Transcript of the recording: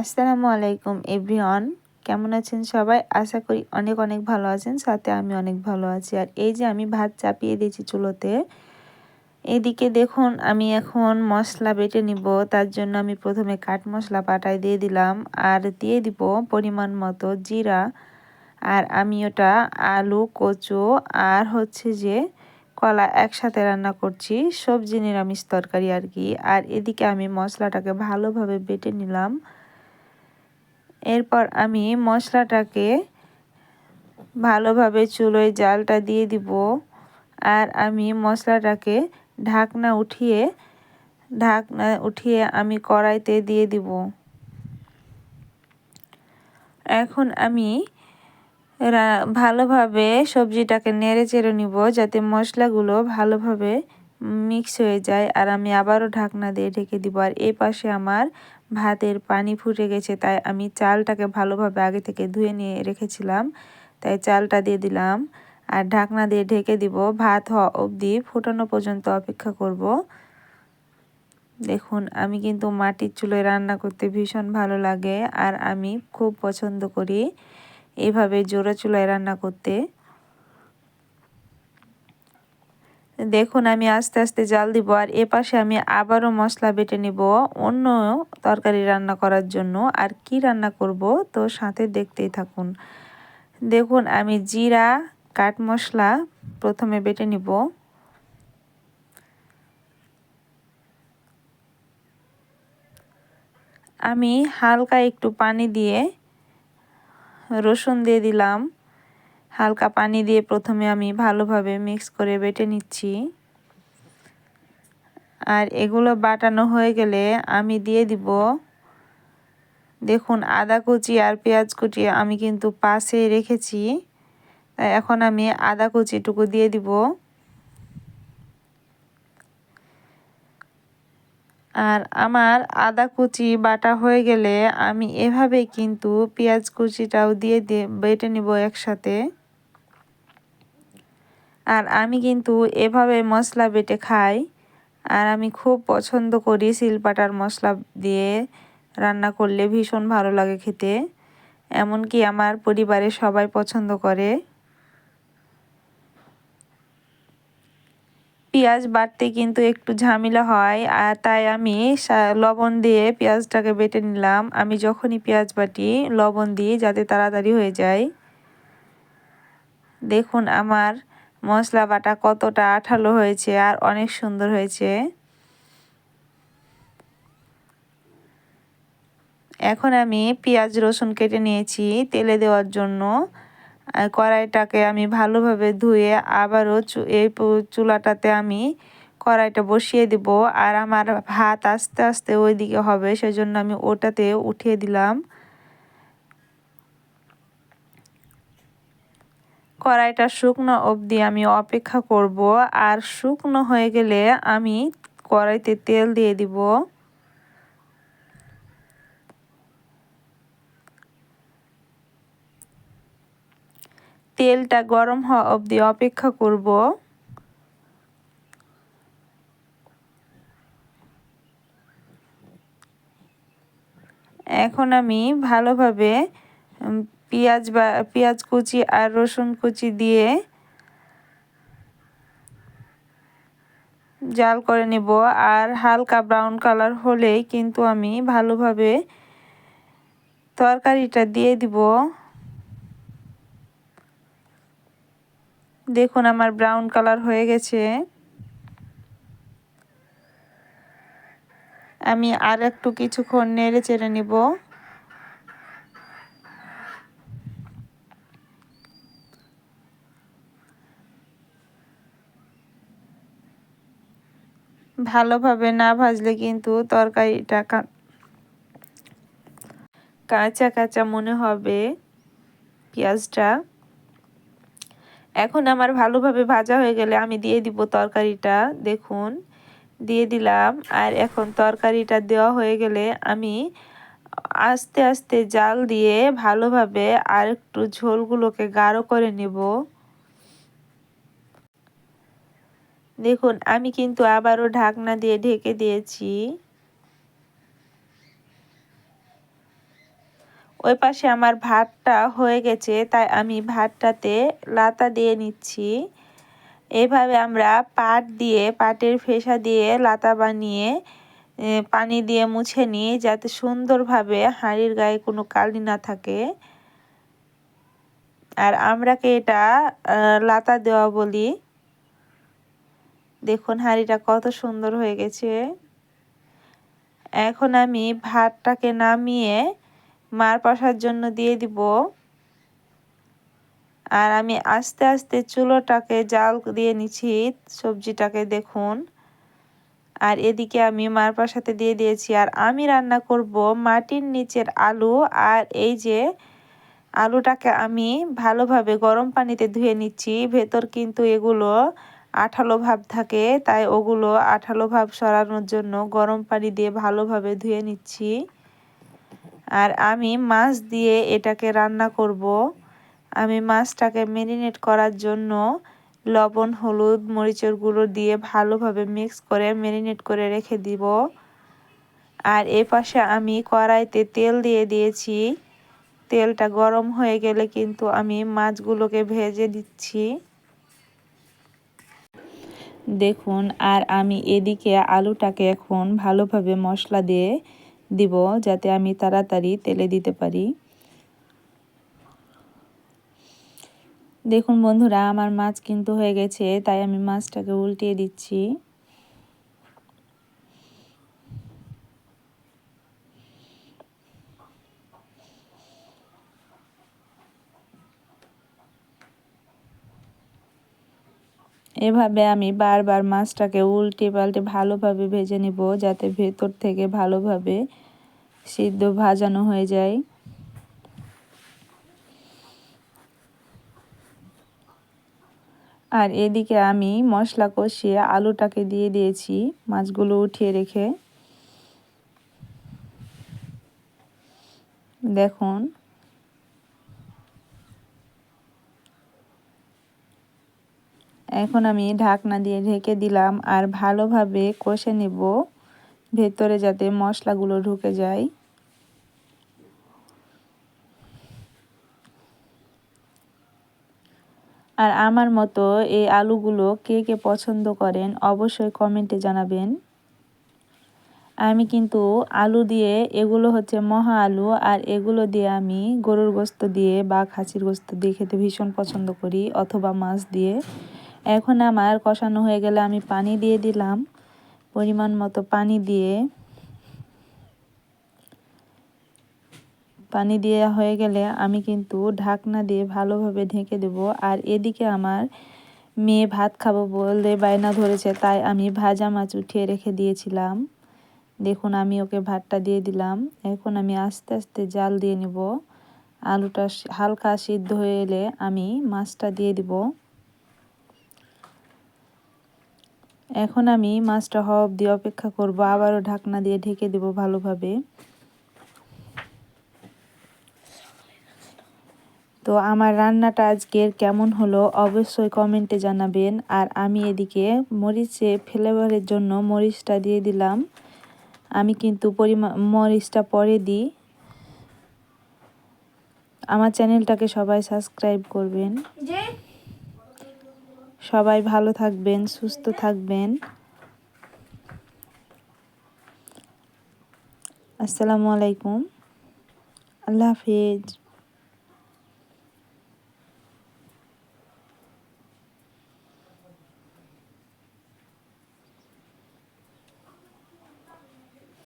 আসসালামু আলাইকুম এভরিওয়ান, কেমন আছেন সবাই? আশা করি অনেক অনেক ভালো আছেন। সাথে আমি অনেক ভালো আছি। আর এই যে আমি ভাত চাপিয়ে দিয়েছি চুলোতে। এদিকে দেখুন আমি এখন মশলা বেটে নিব। তার জন্য আমি প্রথমে কাঠ মশলা পাটায় দিয়ে দিলাম, আর দিয়ে দিব পরিমাণ মতো জিরা। আর আমি ওটা আলু, কচু আর হচ্ছে যে কলা একসাথে রান্না করছি, সবজি নিরামিষ তরকারি আর কি। আর এদিকে আমি মশলাটাকে ভালোভাবে বেটে নিলাম। এরপর আমি মশলাটাকে ভালোভাবে চুলোয় জালটা দিয়ে দিব। আর আমি মশলাটাকে ঢাকনা উঠিয়ে আমি কড়াইতে দিয়ে দিব। এখন আমি ভালোভাবে সবজিটাকে নেড়ে চেড়ে নিব, যাতে মশলাগুলো ভালোভাবে মিক্স হয়ে যায়। আর আমি আবারও ঢাকনা দিয়ে ঢেকে দিব। আর এই পাশে আমার ভাতের পানি ফুটে গেছে, তাই আমি চালটাকে ভালোভাবে আগে থেকে ধুয়ে নিয়ে রেখেছিলাম, তাই চালটা দিয়ে দিলাম। আর ঢাকনা দিয়ে ঢেকে দিব। ভাত হওয়া অবধি ফুটানো পর্যন্ত অপেক্ষা করব। দেখুন আমি কিন্তু মাটির চুলায় রান্না করতে ভীষণ ভালো লাগে, আর আমি খুব পছন্দ করি এভাবে জোড়া চুলায় রান্না করতে। দেখুন আমি আস্তে আস্তে জাল দিব। আর এপাশে আমি আবারও মশলা বেটে নিব অন্য তরকারি রান্না করার জন্য। আর কি রান্না করব তো সাথে দেখতেই থাকুন। দেখুন আমি জিরা, কাঠ মশলা প্রথমে বেটে নিব। আমি হালকা একটু পানি দিয়ে রসুন দিয়ে দিলাম। হালকা পানি দিয়ে প্রথমে আমি ভালোভাবে মিক্স করে বেটে নিচ্ছি। আর এগুলো বাটানো হয়ে গেলে আমি দিয়ে দিব, দেখুন আদা কুচি আর পেঁয়াজ কুচি আমি কিন্তু পাশে রেখেছি। এখন আমি আদা কুচিটুকু দিয়ে দিব। আর আমার আদা কুচি বাটা হয়ে গেলে আমি এভাবে কিন্তু পেঁয়াজ কুচিটাও দিয়ে বেটে নিব একসাথে। আর আমি কিন্তু এভাবে মশলা বেটে খাই, আর আমি খুব পছন্দ করি শিলপাটার মশলা দিয়ে রান্না করলে, ভীষণ ভালো লাগে খেতে। এমনকি আমার পরিবারের সবাই পছন্দ করে। পেঁয়াজ বাটতে কিন্তু একটু ঝামেলা হয়, আর তাই আমি লবণ দিয়ে পেঁয়াজটাকে বেটে নিলাম। আমি যখনই পেঁয়াজ বাটি লবণ দিই, যাতে তাড়াতাড়ি হয়ে যায়। দেখুন আমার মশলা বাটা কতটা আঠালো হয়েছে আর অনেক সুন্দর হয়েছে। এখন আমি পেঁয়াজ রসুন কেটে নিয়েছি তেলে দেওয়ার জন্য। কড়াইটাকে আমি ভালোভাবে ধুয়ে আবারও এই চুলাটাতে আমি কড়াইটা বসিয়ে দিব। আর আমার ভাত আস্তে আস্তে ওইদিকে হবে, সেজন্য আমি ওটাতে উঠিয়ে দিলাম। কড়াইটা শুকনো অবধি আমি অপেক্ষা করব। আর শুকনো হয়ে গেলে আমি কড়াইতে তেল দিয়ে দিব। তেলটা গরম হওয়া অবধি অপেক্ষা করব। এখন আমি ভালোভাবে পেঁয়াজ কুচি আর রসুন কুচি দিয়ে জাল করে নেব। আর হালকা ব্রাউন কালার হলেই কিন্তু আমি ভালোভাবে তরকারিটা দিয়ে দিব। দেখুন আমার ব্রাউন কালার হয়ে গেছে। আমি আর একটু কিছুক্ষণ নেড়ে চেড়ে নিব। ভালোভাবে না ভাজলে কিন্তু তরকারিটা কাঁচা কাঁচা মনে হবে পেঁয়াজটা। এখন আমার ভালোভাবে ভাজা হয়ে গেলে আমি দিয়ে দিব তরকারিটা। দেখুন দিয়ে দিলাম। আর এখন তরকারিটা দেওয়া হয়ে গেলে আমি আস্তে আস্তে জাল দিয়ে ভালোভাবে আর একটু ঝোলগুলোকে গাঢ় করে নেব। দেখুন আমি কিন্তু আবারও ঢাকনা দিয়ে ঢেকে দিয়েছি। ওই পাশে আমার ভাতটা হয়ে গেছে, তাই আমি ভাতটাতে লাতা দিয়ে নিচ্ছি। এইভাবে আমরা পাটের ফেসা দিয়ে লাতা বানিয়ে পানি দিয়ে মুছে নিই, যাতে সুন্দরভাবে হাঁড়ির গায়ে কোনো কালি না থাকে। আর আমরাকে এটা লাতা দেওয়া বলি। দেখুন হাঁড়িটা কত সুন্দর হয়ে গেছে। এখন আমি ভাতটাকে নামিয়ে মার পাশার জন্য দিয়ে দিব। আর আমি আস্তে আস্তে চুলোটাকে জাল দিয়ে নিচ্ছি সবজিটাকে, দেখুন। আর এদিকে আমি মার পাশাতে দিয়ে দিয়েছি। আর আমি রান্না করব মাটির নিচের আলু। আর এই যে আলুটাকে আমি ভালোভাবে গরম পানিতে ধুয়ে নিচ্ছি। ভেতর কিন্তু এগুলো আঠালো ভাব থাকে, তাই ওগুলো আঠালো ভাব সরানোর জন্য গরম পানি দিয়ে ভালোভাবে ধুয়ে নিচ্ছি। আর আমি মাছ দিয়ে এটাকে রান্না করব। আমি মাছটাকে ম্যারিনেট করার জন্য লবণ, হলুদ, মরিচের গুঁড়ো দিয়ে ভালোভাবে মিক্স করে ম্যারিনেট করে রেখে দিব। আর এ পাশে আমি কড়াইতে তেল দিয়ে দিয়েছি। তেলটা গরম হয়ে গেলে কিন্তু আমি মাছগুলোকে ভেজে দিচ্ছি। দেখুন, আর আমি এদিকে আলুটাকে এখন ভালোভাবে মশলা দিয়ে দিব, যাতে আমি তাড়াতাড়ি তেলে দিতে পারি। দেখুন বন্ধুরা, আমার মাছ কিন্তু হয়ে গেছে, তাই আমি মাছটাকে উল্টিয়ে দিচ্ছি। এভাবে আমি বারবার মাছটাকে উল্টে পাল্টে ভালোভাবে ভেজে নিব, যাতে ভেতর থেকে ভালোভাবে সিদ্ধ ভাজানো হয়ে যায়। আর এদিকে আমি মশলা কষিয়ে আলুটাকে দিয়ে দিয়েছি, মাছগুলো উঠিয়ে রেখে। দেখুন, এখন আমি ঢাকনা দিয়ে ঢেকে দিলাম আর ভালোভাবে কষে নেব, ভেতরে যাতে মশলাগুলো ঢুকে যায়। আর আমার মতো এই আলুগুলো কে কে পছন্দ করেন অবশ্যই কমেন্টে জানাবেন। আমি কিন্তু আলু দিয়ে, এগুলো হচ্ছে মহা আলু, আর এগুলো দিয়ে আমি গরুর গোশত দিয়ে বা খাসির গোশত দিয়ে খেতে ভীষণ পছন্দ করি, অথবা মাছ দিয়ে। এখন আমার কষানো হয়ে গেলে আমি পানি দিয়ে দিলাম, পরিমাণ মতো পানি দিয়ে। পানি দেওয়া হয়ে গেলে আমি কিন্তু ঢাকনা দিয়ে ভালোভাবে ঢেকে দেব। আর এদিকে আমার মেয়ে ভাত খাবো বলে বায়না ধরেছে, তাই আমি ভাজা মাছ উঠিয়ে রেখে দিয়েছিলাম। দেখুন, আমি ওকে ভাতটা দিয়ে দিলাম। এখন আমি আস্তে আস্তে জাল দিয়ে নিব। আলুটা হালকা সিদ্ধ হয়ে এলে আমি মাছটা দিয়ে দিব। এখন আমি মাছটা হওয়া অবধি অপেক্ষা করব, আবারও ঢাকনা দিয়ে ঢেকে দেব ভালোভাবে। তো আমার রান্নাটা আজকের কেমন হলো অবশ্যই কমেন্টে জানাবেন। আর আমি এদিকে ফ্লেভারের জন্য মরিচটা দিয়ে দিলাম। আমি কিন্তু মরিচটা পরে দিই। আমার চ্যানেলটাকে সবাই সাবস্ক্রাইব করবেন। সবাই ভালো থাকবেন, সুস্থ থাকবেন। আসসালামু আলাইকুম, আল্লাহ হাফিজ।